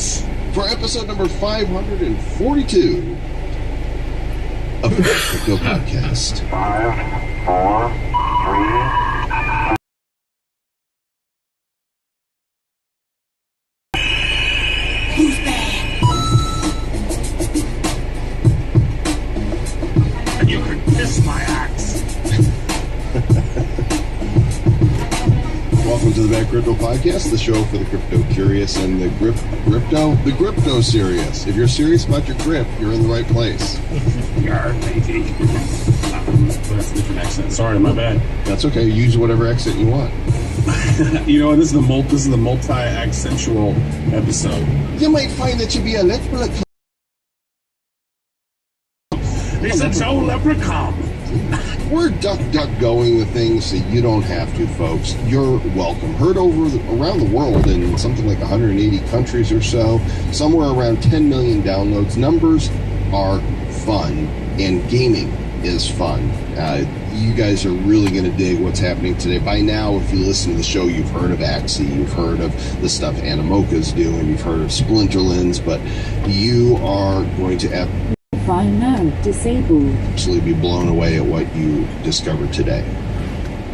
axe for episode number 542 of the Crypto Podcast. 5, 4, 3. Who's bad? And you can kiss my axe. Welcome to the Bad Crypto Podcast, the show for the crypto curious and the crypto serious. If you're serious about your grip, you're in the right place. Yar, matey. That's a different accent. Sorry, my bad. That's okay. Use whatever accent you want. You know, this is the multi-accentual episode. You might find that you be a leprechaun. It's a Joe Leprechaun. We're duck-going the things so you don't have to, folks. You're welcome. Heard around the world in something like 180 countries or so, somewhere around 10 million downloads. Numbers are fun, and gaming is fun. You guys are really going to dig what's happening today. By now, if you listen to the show, you've heard of Axie, you've heard of the stuff Animoca's doing, you've heard of Splinterlands, but you are going to actually be blown away at what you discovered today.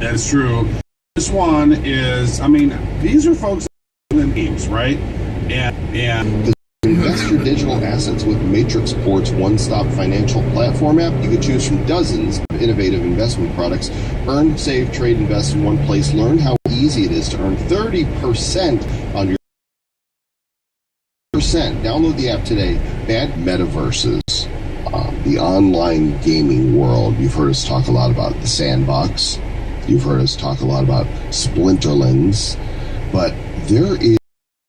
That's true. This one is, I mean, these are folks in games, right? And invest your digital assets with Matrix Port's one-stop financial platform app. You can choose from dozens of innovative investment products. Earn, save, trade, invest in one place. Learn how easy it is to earn 30% on your percent. Download the app today. Bad metaverses. The online gaming world. You've heard us talk a lot about the sandbox. You've heard us talk a lot about Splinterlands. But there is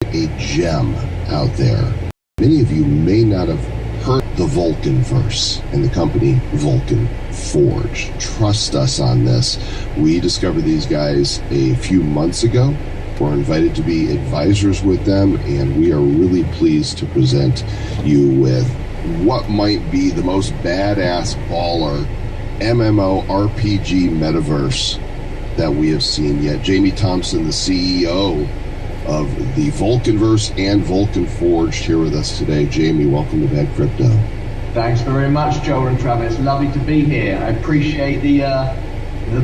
a gem out there. Many of you may not have heard the Vulcanverse and the company Vulcan Forge. Trust us on this. We discovered these guys a few months ago. We're invited to be advisors with them, and we are really pleased to present you with what might be the most badass baller MMORPG metaverse that we have seen yet. Jamie Thompson, the CEO of the Vulcanverse and Vulcan Forged, here with us today. Jamie, welcome to Bad Crypto. Thanks very much, Joel and Travis. Lovely to be here. I appreciate the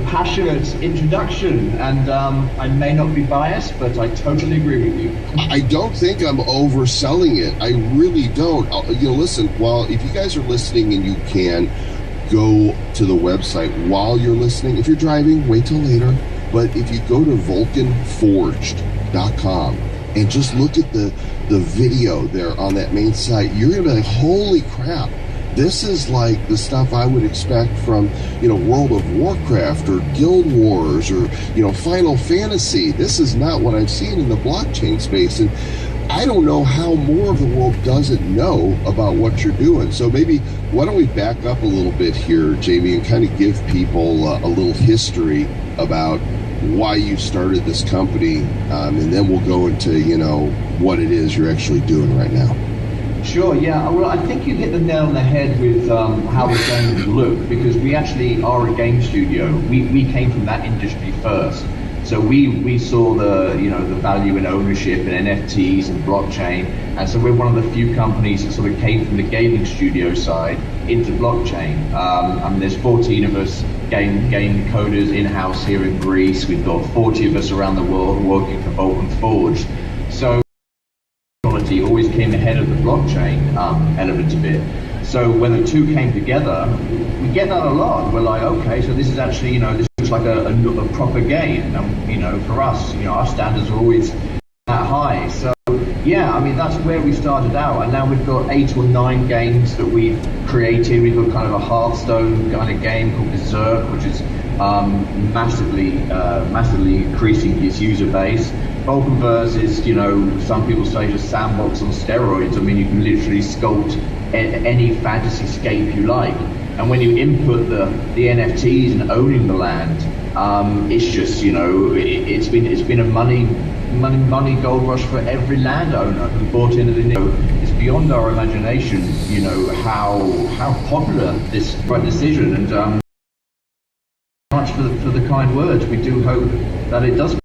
passionate introduction, and I may not be biased, but I totally agree with you. I don't think I'm overselling it. I really don't. Listen, if you guys are listening and you can, go to the website while you're listening. If you're driving, wait till later. But if you go to vulcanforged.com and just look at the video there on that main site, you're going to be like, holy crap. This is like the stuff I would expect from, World of Warcraft or Guild Wars or, Final Fantasy. This is not what I've seen in the blockchain space. And I don't know how more of the world doesn't know about what you're doing. So maybe why don't we back up a little bit here, Jamie, and kind of give people a little history about why you started this company, and then we'll go into, what it is you're actually doing right now. Sure, yeah. Well, I think you hit the nail on the head with how the games look, because we actually are a game studio. We came from that industry first. So we saw the value in ownership and NFTs and blockchain, and so we're one of the few companies that sort of came from the gaming studio side into blockchain. There's 14 of us game coders in-house here in Greece. We've got 40 of us around the world working for Vulcan Forge. So technology always came ahead of the blockchain element of it. So when the two came together, we get that a lot. We're like, okay, so this is actually, this looks like a proper game. And, for us, our standards are always that high. So, yeah, that's where we started out. And now we've got 8 or 9 games that we've created. We've got kind of a Hearthstone kind of game called Berserk, which is massively increasing its user base. Vulcanverse is, some people say just sandbox on steroids. You can literally sculpt any fantasy scape you like. And when you input the NFTs and owning the land, it's just, it's been a money gold rush for every landowner who bought into the new. It's beyond our imagination, how popular this decision. And much for the kind words. We do hope that it does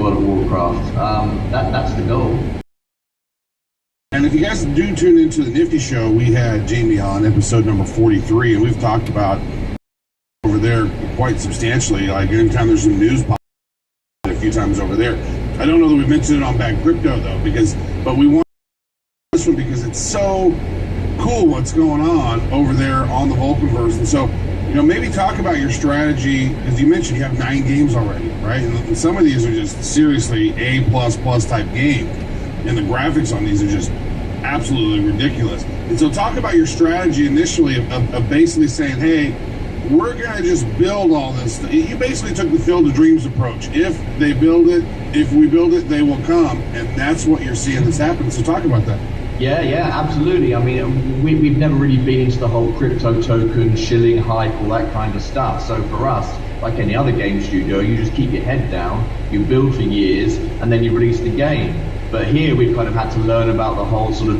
World of Warcraft. That's the goal. And if you guys do tune into the Nifty Show, we had Jamie on episode number 43, and we've talked about over there quite substantially. Like anytime there's some news pop a few times over there. I don't know that we mentioned it on Bad Crypto though, but we want this one because it's so cool what's going on over there on the Vulcanverse. And so, maybe talk about your strategy, as you mentioned, you have 9 games already, right? And some of these are just seriously A++ type games, and the graphics on these are just absolutely ridiculous. And so talk about your strategy initially of basically saying, hey, we're going to just build all this. You basically took the Field of Dreams approach. If they build it, if we build it, they will come. And that's what you're seeing that's happening. So talk about that. Yeah, absolutely. I mean, we've never really been into the whole crypto token, shilling hype, all that kind of stuff. So for us, like any other game studio, you just keep your head down, you build for years, and then you release the game. But here we've kind of had to learn about the whole sort of,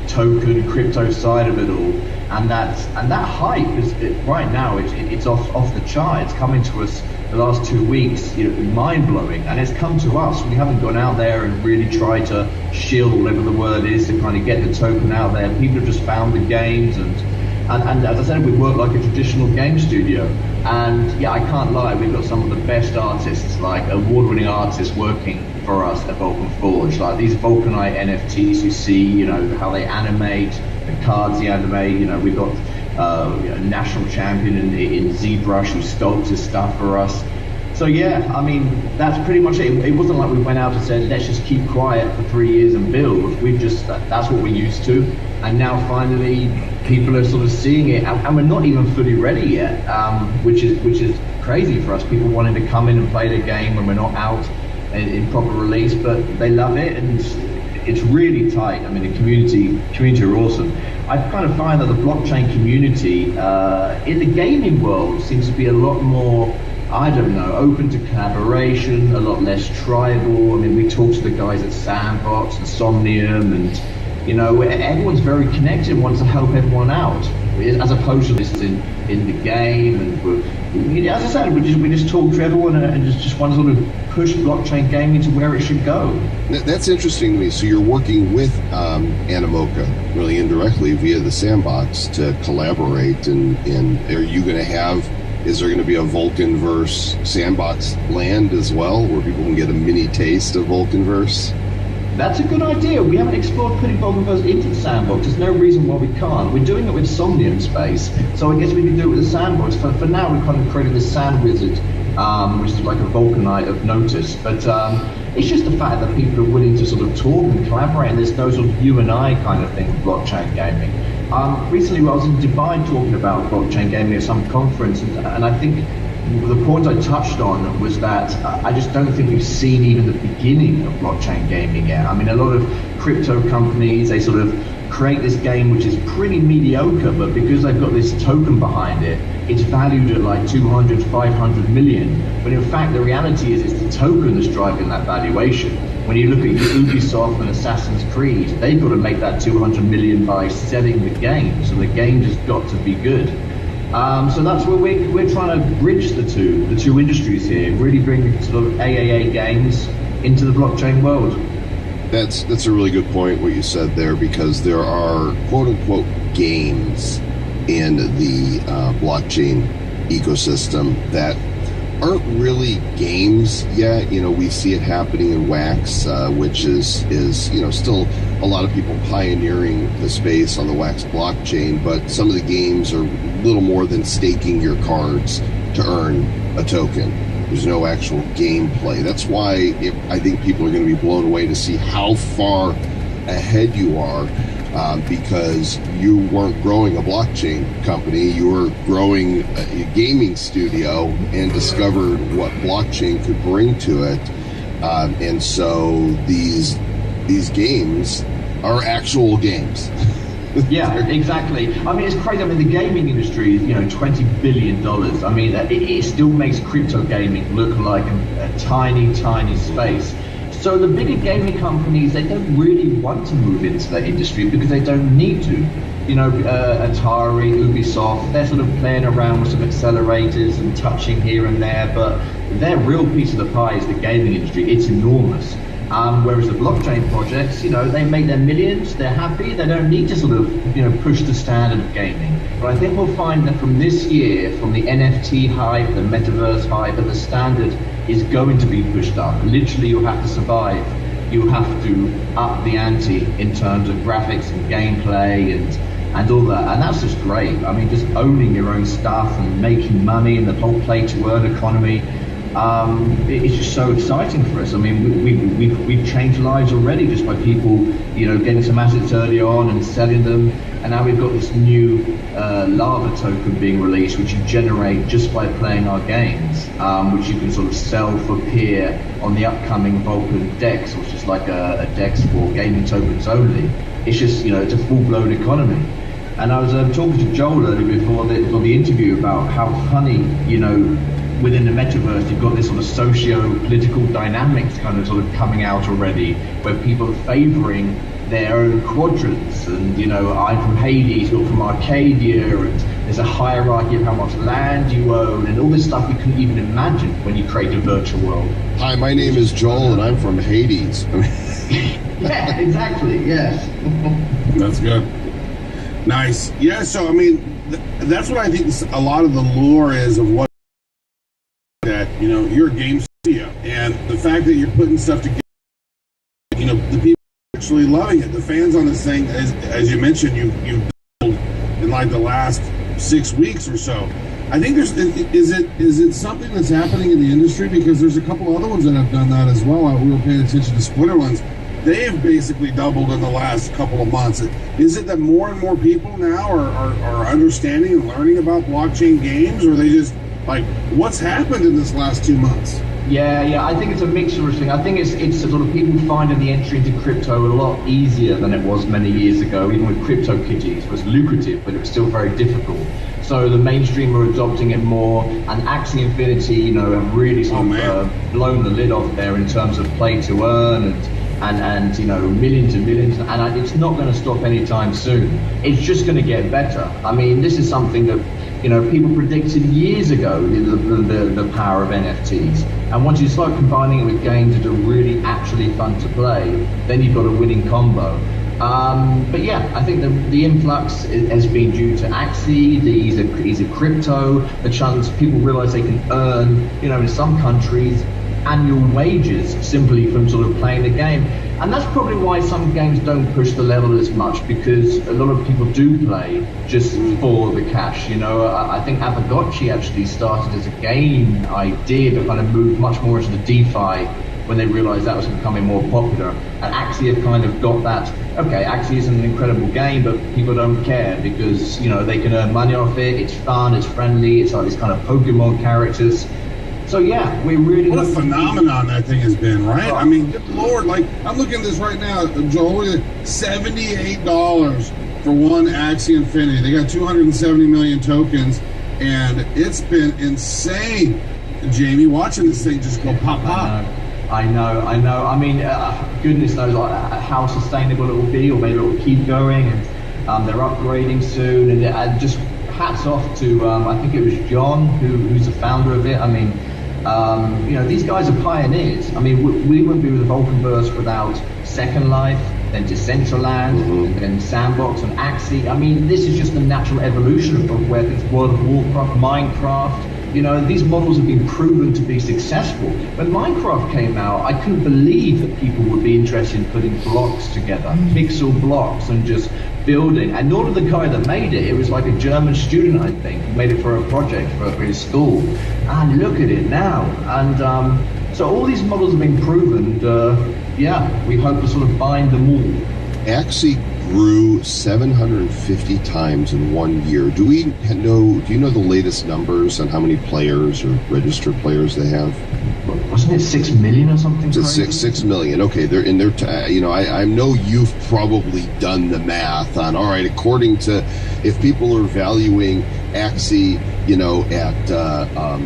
token, crypto side of it all. And that hype is right now it's off the chart. It's coming to us the last 2 weeks, mind blowing, and it's come to us. We haven't gone out there and really tried to shill, whatever the word is, to kind of get the token out there. People have just found the games, and as I said, we work like a traditional game studio. And yeah, I can't lie, we've got some of the best artists, like award-winning artists, working for us at Vulcan Forge. Like these Vulcanite NFTs you see, how they animate the cards, they animate. We've got a national champion in ZBrush who sculpts his stuff for us. So yeah, I mean, that's pretty much it. It wasn't like we went out and said, let's just keep quiet for 3 years and build. That's what we're used to. And now finally, people are sort of seeing it, and we're not even fully ready yet, which is crazy for us. People wanting to come in and play the game when we're not out in proper release, but they love it, and it's really tight. I mean, the community are awesome. I kind of find that the blockchain community in the gaming world seems to be a lot more, I don't know, open to collaboration, a lot less tribal. I mean, we talk to the guys at Sandbox and Somnium, and everyone's very connected and wants to help everyone out, as opposed to this in the game. And as I said, we just talk to everyone and just want to sort of push blockchain gaming to where it should go. That's interesting to me. So you're working with Animoca really indirectly via the Sandbox to collaborate, and are you going to have? Is there going to be a Vulcanverse Sandbox land as well, where people can get a mini taste of Vulcanverse? That's a good idea. We haven't explored putting Vulcanverse into the Sandbox. There's no reason why we can't. We're doing it with Somnium Space, so I guess we can do it with the Sandbox. For now, we've kind of created this Sand Wizard, which is like a Vulcanite of notice. But it's just the fact that people are willing to sort of talk and collaborate, and there's no sort of you and I kind of thing with blockchain gaming. Recently, I was in Dubai talking about blockchain gaming at some conference, and I think the point I touched on was that I just don't think we've seen even the beginning of blockchain gaming yet. I mean, a lot of crypto companies, they sort of create this game which is pretty mediocre, but because they've got this token behind it, it's valued at like 200, 500 million. But in fact, the reality is it's the token that's driving that valuation. When you look at Ubisoft and Assassin's Creed, they've got to make that 200 million by selling the game. So the game just got to be good. So that's where we're trying to bridge the two industries here, really bring sort of AAA games into the blockchain world. That's a really good point what you said there, because there are quote unquote games in the blockchain ecosystem that aren't really games yet. We see it happening in Wax, which is still a lot of people pioneering the space on the Wax blockchain, but some of the games are little more than staking your cards to earn a token. There's no actual gameplay. That's why I think people are going to be blown away to see how far ahead you are, because you weren't growing a blockchain company, you were growing a gaming studio and discovered what blockchain could bring to it. And so these games are actual games. Yeah, exactly. I mean, it's crazy. I mean, the gaming industry is, $20 billion. I mean, it still makes crypto gaming look like a tiny, tiny space. So the bigger gaming companies, they don't really want to move into that industry because they don't need to. Atari, Ubisoft, they're sort of playing around with some accelerators and touching here and there, but their real piece of the pie is the gaming industry. It's enormous. Whereas the blockchain projects, they make their millions, they're happy, they don't need to sort of, push the standard of gaming. But I think we'll find that from this year, from the NFT hype, the metaverse hype, that the standard is going to be pushed up. Literally, you'll have to survive. You'll have to up the ante in terms of graphics and gameplay and all that. And that's just great. I mean, just owning your own stuff and making money and the whole play-to-earn economy. It's just so exciting for us. I mean, we've changed lives already just by people, getting some assets early on and selling them. And now we've got this new lava token being released, which you generate just by playing our games, which you can sort of sell for peer on the upcoming Vulcan DEX, which is like a DEX for gaming tokens only. It's just, it's a full-blown economy. And I was talking to Joel earlier before the interview about how funny, within the metaverse, you've got this sort of socio-political dynamics kind of sort of coming out already, where people are favouring their own quadrants. And, I'm from Hades, you're from Arcadia, and there's a hierarchy of how much land you own, and all this stuff you couldn't even imagine when you create a virtual world. Hi, my name is Joel, and I'm from Hades. Yeah, exactly, yes. That's good. Nice. Yeah, so, I mean, that's what I think a lot of the lure is of what that, you're a game studio, and the fact that you're putting stuff together, the people are actually loving it. The fans on this thing, as you mentioned, you've doubled in like the last 6 weeks or so. I think is it something that's happening in the industry? Because there's a couple other ones that have done that as well. We were paying attention to Splinterlands. They've basically doubled in the last couple of months. Is it that more and more people now are understanding and learning about blockchain games, or are they just like, what's happened in this last 2 months? Yeah, I think it's a mixture of things. I think it's sort of people finding the entry into crypto a lot easier than it was many years ago. Even with crypto kitties, it was lucrative, but it was still very difficult. So the mainstream are adopting it more, and Axie Infinity, have really sort of blown the lid off there in terms of play to earn and millions and millions, and it's not going to stop anytime soon. It's just going to get better. I mean, this is something that people predicted years ago, the power of NFTs. And once you start combining it with games that are really actually fun to play, then you've got a winning combo. But yeah, I think the influx has been due to Axie, the ease of crypto, the chance people realize they can earn, in some countries, annual wages simply from sort of playing the game. And that's probably why some games don't push the level as much, because a lot of people do play just for the cash. I think Aavegotchi actually started as a game idea, but kind of moved much more into the DeFi when they realized that was becoming more popular. And Axie have kind of got that, okay, Axie is an incredible game, but people don't care because, they can earn money off it, it's fun, it's friendly, it's like these kind of Pokemon characters. So yeah, we really... What a phenomenon that thing has been, right? I mean, good Lord, like, I'm looking at this right now, Joel, $78 for one Axie Infinity. They got 270 million tokens, and it's been insane, Jamie, watching this thing just go pop. I know. I mean, goodness knows how sustainable it will be, or maybe it will keep going, and they're upgrading soon, and just hats off to, I think it was John, who's the founder of it. I mean, these guys are pioneers. I mean, we wouldn't be with the Vulcanverse without Second Life, then Decentraland, and then Sandbox and Axie. I mean, this is just the natural evolution of where it's World of Warcraft, Minecraft. These models have been proven to be successful. When Minecraft came out, I couldn't believe that people would be interested in putting blocks together, pixel blocks, and just building. And nor did the guy that made it. It was like a German student, I think, who made it for a project for his school. And look at it now. And so all these models have been proven. And we hope to sort of bind them all. Axie grew 750 times in 1 year. Do you know the latest numbers on how many players or registered players they have? Wasn't it 6 million or something? It's 6 million. Okay, I know you've probably done the math on, all right, according to, if people are valuing Axie, at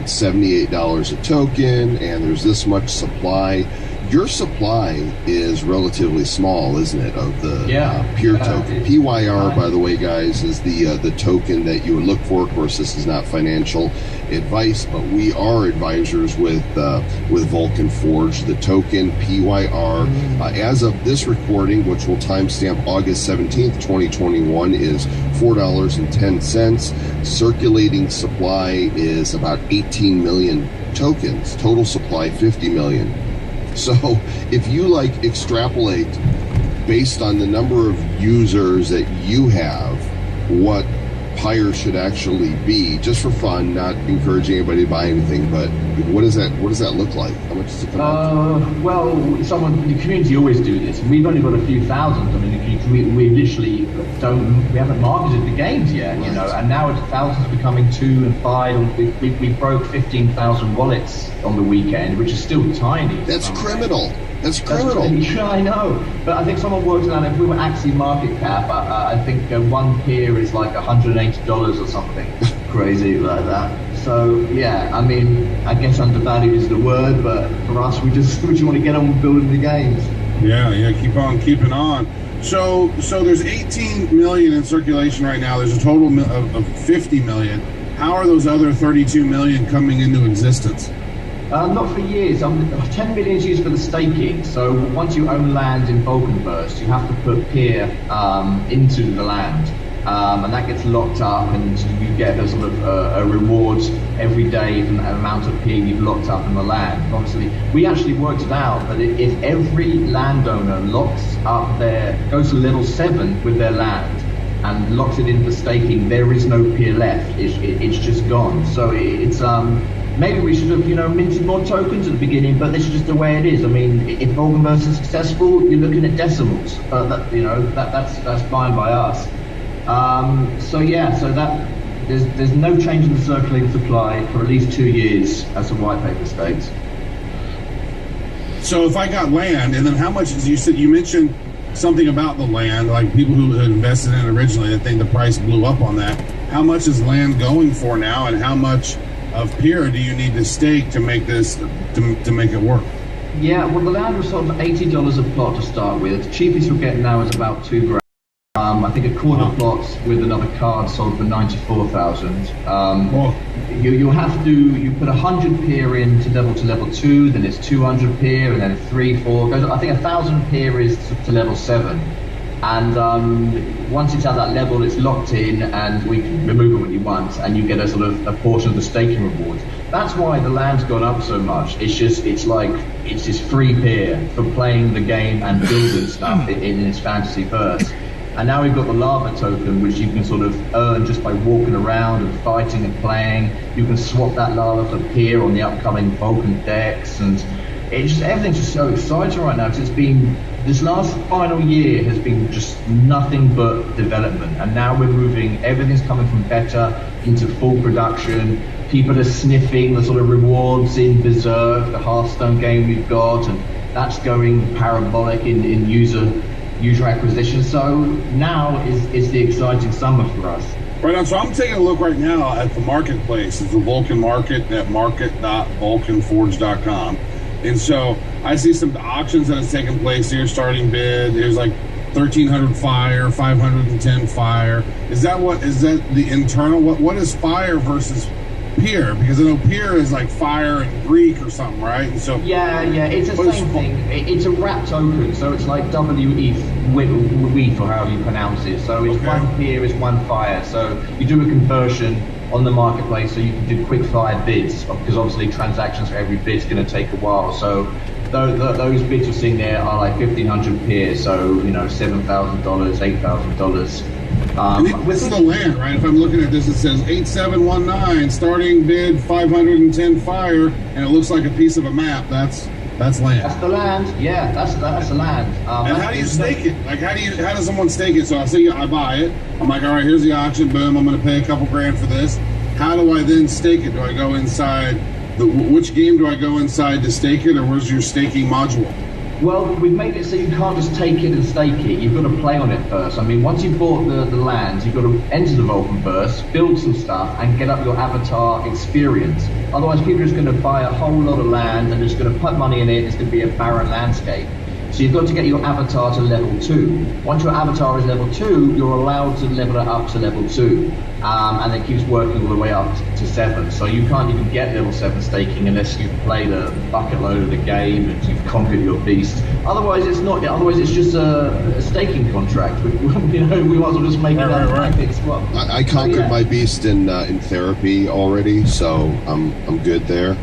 $78 a token, and there's this much supply, your supply is relatively small, isn't it, of the Peer token? PYR, by the way, guys, is the token that you would look for. Of course, this is not financial advice, but we are advisors with Vulcan Forge. The token PYR, as of this recording, which will timestamp August 17th, 2021, is $4.10. Circulating supply is about 18 million tokens. Total supply 50 million. So if you extrapolate based on the number of users that you have, what Pyre should actually be, just for fun, not encouraging anybody to buy anything, but what does that look like? How much does it come out? Well, the community always do this. We've only got a few thousand. I mean, we literally we haven't marketed the games yet, you know, and now it's thousands becoming 2 and 5. We broke 15,000 wallets on the weekend, which is still tiny. That's criminal. That's criminal. Yeah, I know. But I think someone worked out if we were actually market cap, I think one peer is like $180 or something crazy like that. So, yeah, I mean, I guess undervalued is the word, but for us, we just want to get on with building the games. Yeah, keep on keeping on. So there's 18 million in circulation right now. There's a total of 50 million. How are those other 32 million coming into existence? Not for years. 10 million is used for the staking. So once you own land in Vulcanverse, you have to put peer into the land. And that gets locked up, and you get a sort of a reward every day from the amount of peer you've locked up in the land. And obviously, we actually worked it out that if every landowner goes to level 7 with their land and locks it into staking, there is no peer left. It's just gone. So it's maybe we should have, minted more tokens at the beginning, but this is just the way it is. I mean, if Vulcanverse is successful, you're looking at decimals. That's fine by us. So that there's no change in the circulating supply for at least 2 years, as the white paper states. So if I got land, and then how much? You mentioned something about the land, like people who had invested in it originally. I think the price blew up on that. How much is land going for now, and how much of peer do you need to stake to make this to make it work? Yeah, well, the land was sold for $80 a plot to start with. The cheapest we're getting now is about $2,000. I think a quarter plot with another card sold for 94,000. You'll have to you put 100 peer in to level 2, then it's 200 peer, and then 3, 4 goes. I think 1,000 peer is to level 7. And once it's at that level, it's locked in, and we can remove it when you want, and you get a sort of a portion of the staking rewards. That's why the land's gone up so much. It's just free peer for playing the game and building stuff in its fantasy verse. And now we've got the lava token, which you can sort of earn just by walking around and fighting and playing. You can swap that lava for peer on the upcoming Vulcan decks, and everything's just so exciting right now, because this last final year has been just nothing but development, and now we're moving, everything's coming from beta into full production. People are sniffing the sort of rewards in Berserk, the Hearthstone game we've got, and that's going parabolic in user acquisition. So now is the exciting summer for us. Right on. So I'm taking a look right now at the marketplace. It's the Vulcan Market at market.vulcanforge.com. And so I see some auctions that has taken place here. Starting bid, there's like 1,300 fire, 510 fire. Is that the internal? What is fire versus peer? Because I know peer is like fire in Greek or something, right? And so yeah, it's the same thing. It's a wrap token, so it's like WETH or however you pronounce it. So it's one peer is one fire. So you do a conversion on the marketplace, so you can do quick fire bids, because obviously transactions for every bid is going to take a while. So those bids you're seeing there are like 1,500 peer, so $7,000, $8,000. This is the land, right? If I'm looking at this, it says 8719 starting bid 510 fire, and it looks like a piece of a map. That's land. That's the land. Yeah, that's the land. And how do you stake it? Like, how does someone stake it? So I buy it. I'm like, all right, here's the auction. Boom, I'm going to pay a couple grand for this. How do I then stake it? Do I go inside which game do I go inside to stake it, or where's your staking module? Well, we've made it so you can't just take it and stake it. You've got to play on it first. I mean, once you've bought the lands, you've got to enter the Vulcanverse, build some stuff, and get up your avatar experience. Otherwise, people are just going to buy a whole lot of land and just going to put money in it. It's going to be a barren landscape. So you've got to get your avatar to level 2. Once your avatar is level 2, you're allowed to level it up to level 2. And it keeps working all the way up to 7. So you can't even get level 7 staking unless you've played a bucket load of the game and you've conquered your beast. Otherwise, it's not. Otherwise, it's just a staking contract. We might as well just make it up. Right. I conquered my beast in therapy already, so I'm good there.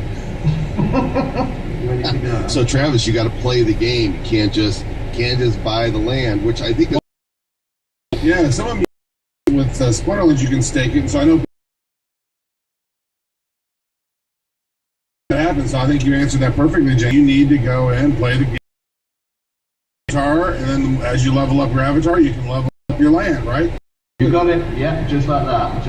So Travis, you got to play the game. You can't just buy the land, which I think. Yeah, some of them with Splinterlands you can stake it. So I know that happens. So I think you answered that perfectly, Jay. You need to go in, play the game, avatar, and then as you level up your avatar, you can level up your land, right? You got it, yeah, just like that.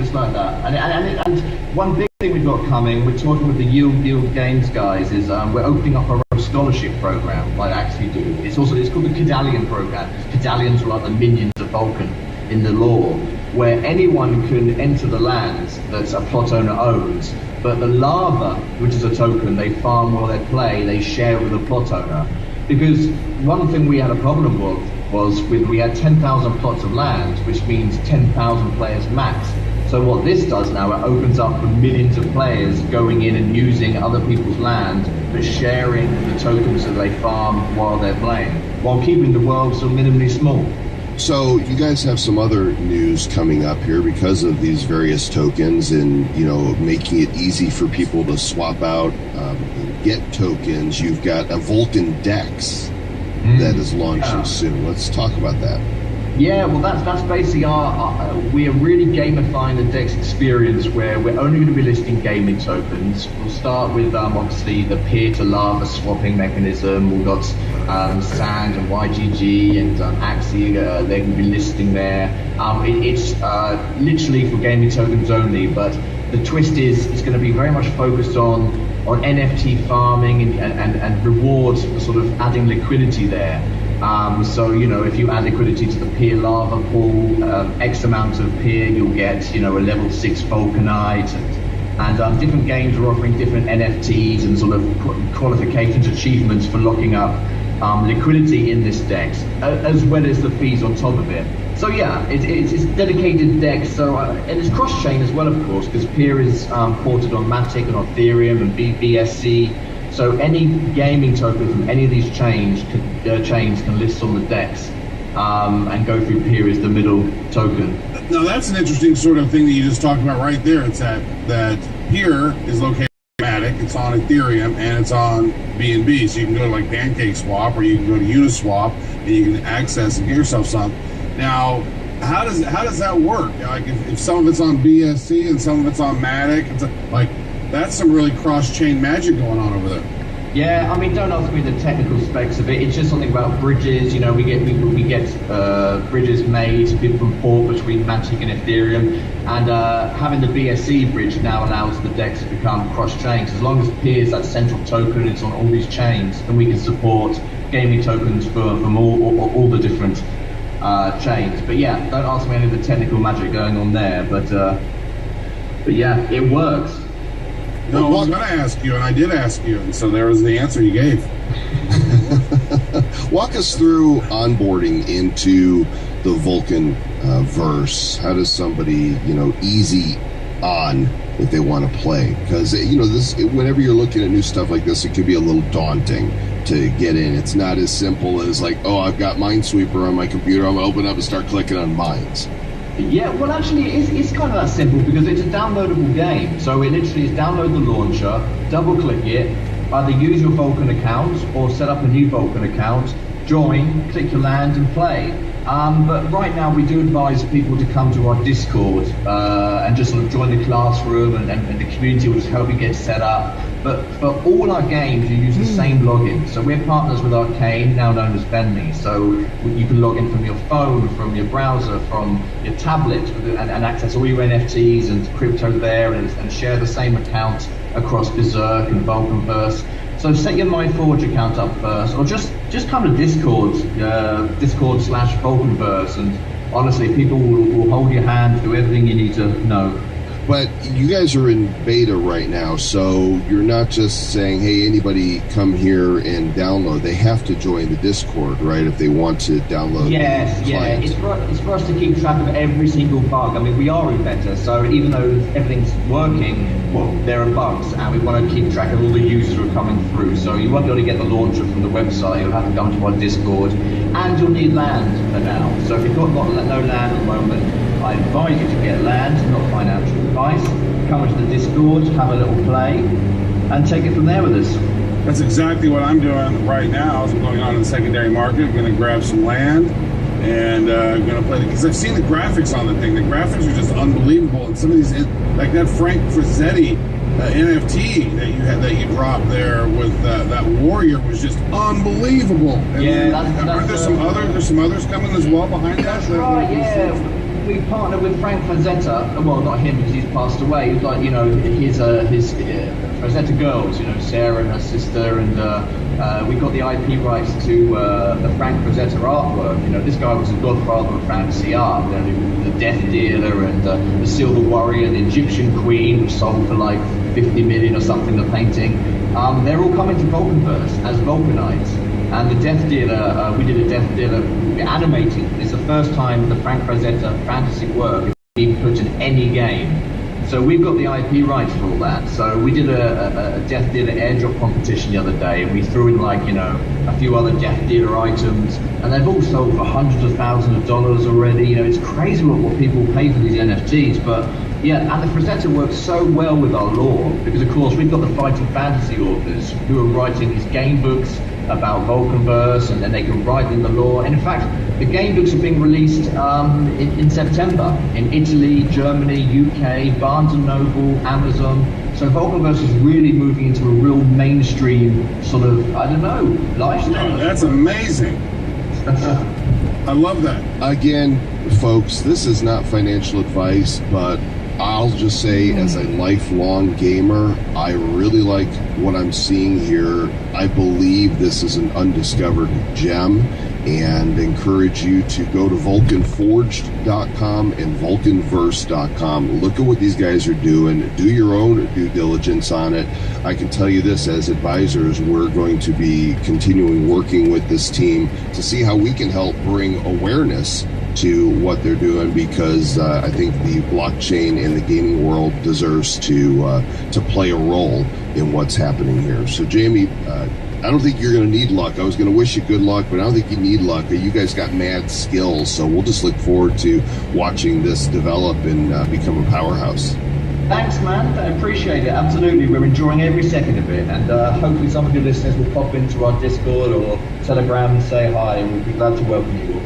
And one big thing we've got coming, we're talking with the Yield Games guys, is we're opening up our own scholarship program, like actually do. It's called the Cadallion program. Cadallions are like the minions of Vulcan in the lore, where anyone can enter the lands that a plot owner owns, but the lava, which is a token they farm while they play, they share with the plot owner. Because one thing we had a problem with was we had 10,000 plots of land, which means 10,000 players max. So what this does now, it opens up for millions of players going in and using other people's land, but sharing the tokens that they farm while they're playing, while keeping the world so minimally small. So you guys have some other news coming up here because of these various tokens and, making it easy for people to swap out and get tokens. You've got a Vulcan Dex that is launching soon. Let's talk about that. Yeah, well, that's basically we are really gamifying the Dex experience, where we're only going to be listing gaming tokens. We'll start with obviously the peer-to-lava swapping mechanism. We've got Sand and YGG and Axie. They're going to be listing there. It's literally for gaming tokens only, but the twist is it's going to be very much focused on NFT farming and rewards for sort of adding liquidity there. So, if you add liquidity to the peer lava pool, X amount of peer, you'll get, a level 6 Vulcanite. And different games are offering different NFTs and sort of qualifications, achievements for locking up liquidity in this DEX, as well as the fees on top of it. So yeah, it's dedicated DEX, so and it's cross-chain as well, of course, because peer is ported on Matic and on Ethereum and BSC. So any gaming token from any of these chains can list on the DEX and go through peer as the middle token. Now that's an interesting sort of thing that you just talked about right there. It's that peer is located on Matic, it's on Ethereum, and it's on BNB. So you can go to like Pancake Swap or you can go to Uniswap and you can access and get yourself some. Now, how does that work? Like if some of it's on BSC and some of it's on Matic, that's some really cross-chain magic going on over there. Yeah, I mean, don't ask me the technical specs of it. It's just something about bridges. We get bridges made. People can port between Matic and Ethereum, and having the BSC bridge now allows the DEX to become cross-chain. So as long as peer is that central token, it's on all these chains, then we can support gaming tokens from all the different chains. But yeah, don't ask me any of the technical magic going on there. But yeah, it works. No, I was going to ask you, and I did ask you, and so there was the answer you gave. Walk us through onboarding into the Vulcan verse. How does somebody, easy on if they want to play? Because, whenever you're looking at new stuff like this, it could be a little daunting to get in. It's not as simple as like, oh, I've got Minesweeper on my computer. I'm going to open up and start clicking on mines. Yeah, well, actually, it's kind of that simple because it's a downloadable game. So it literally is download the launcher, double-click it, either use your Vulcan account or set up a new Vulcan account, join, click your land, and play. But right now, we do advise people to come to our Discord and just sort of join the classroom, and the community will just help you get set up. But for all our games, you use the same login. So we're partners with Arcane, now known as Bentley. So you can log in from your phone, from your browser, from your tablet, and access all your NFTs and crypto there, and share the same account across Berserk and Vulcanverse. So set your MyForge account up first, or just come to Discord/Vulcanverse, and honestly, people will hold your hand through everything you need to know. But you guys are in beta right now, so you're not just saying, hey, anybody come here and download. They have to join the Discord, right, if they want to download. Yes, yeah. It's for us to keep track of every single bug. I mean, we are in beta, so even though everything's working, well, there are bugs, and we want to keep track of all the users who are coming through. So you won't be able to get the launcher from the website. You'll have to come to our Discord, and you'll need land for now. So if you've got no land at the moment, I advise you to get land, not financial advice. Come into the Discord, have a little play, and take it from there with us. That's exactly what I'm doing right now. I'm going on in the secondary market. I'm going to grab some land, and I'm going to play it, because I've seen the graphics on the thing. The graphics are just unbelievable, and some of these, like that Frank Frazzetti NFT that you dropped there with that warrior was just unbelievable. And yeah, aren't there some others coming as well behind that? That's right. Yeah. We partnered with Frank Frazetta. Well, not him because he's passed away. He was like, his Frazetta girls, Sarah and her sister, and we got the IP rights to the Frank Frazetta artwork. This guy was the godfather of fantasy art. The Death Dealer and the Silver Warrior, the Egyptian Queen, which sold for like 50 million or something. The painting. They're all coming to Vulcanverse as Vulcanites. And the Death Dealer, we did a Death Dealer animated. It's the first time the Frank Frazetta fantasy work is being put in any game. So we've got the IP rights for all that. So we did a Death Dealer airdrop competition the other day, and we threw in a few other Death Dealer items, and they've all sold for hundreds of thousands of dollars already. It's crazy what people pay for these NFTs, but yeah, and the Frazetta works so well with our lore, because of course we've got the fighting fantasy authors who are writing these game books about Vulcanverse, and then they can write in the lore. And in fact, the game books are being released in September in Italy, Germany, UK, Barnes & Noble, Amazon. So Vulcanverse is really moving into a real mainstream sort of, lifestyle. Oh, that's amazing. I love that. Again, folks, this is not financial advice, but I'll just say, as a lifelong gamer, I really like what I'm seeing here. I believe this is an undiscovered gem, and encourage you to go to vulcanforged.com and vulcanverse.com. Look at what these guys are doing. Do your own due diligence on it. I can tell you this, as advisors, we're going to be continuing working with this team to see how we can help bring awareness to what they're doing, because I think the blockchain in the gaming world deserves to play a role in what's happening here. So, Jamie, I don't think you're going to need luck. I was going to wish you good luck, but I don't think you need luck. You guys got mad skills, so we'll just look forward to watching this develop and become a powerhouse. Thanks, man. I appreciate it. Absolutely. We're enjoying every second of it, and hopefully some of your listeners will pop into our Discord or Telegram and say hi, and we'll be glad to welcome you all.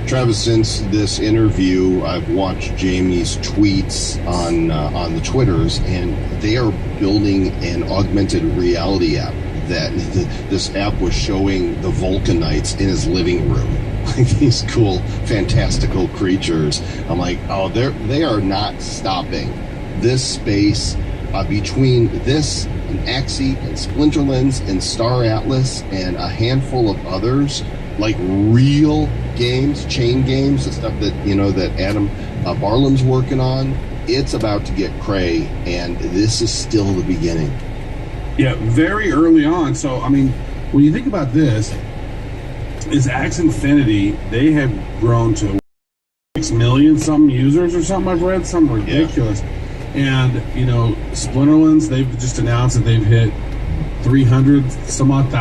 Travis, since this interview, I've watched Jamie's tweets on the Twitters, and they are building an augmented reality app. This app was showing the Vulcanites in his living room, like these cool, fantastical creatures. I'm like, oh, they are not stopping. This space between this and Axie and Splinterlands and Star Atlas and a handful of others, like real games, chain games, the stuff that that Adam Barlam's working on. It's about to get cray, and this is still the beginning. Yeah, very early on. So, I mean, when you think about this, is Axie Infinity, they have grown to 6 million some users or something. I've read something ridiculous. Yeah. And Splinterlands, they've just announced that they've hit 300 some odd thousand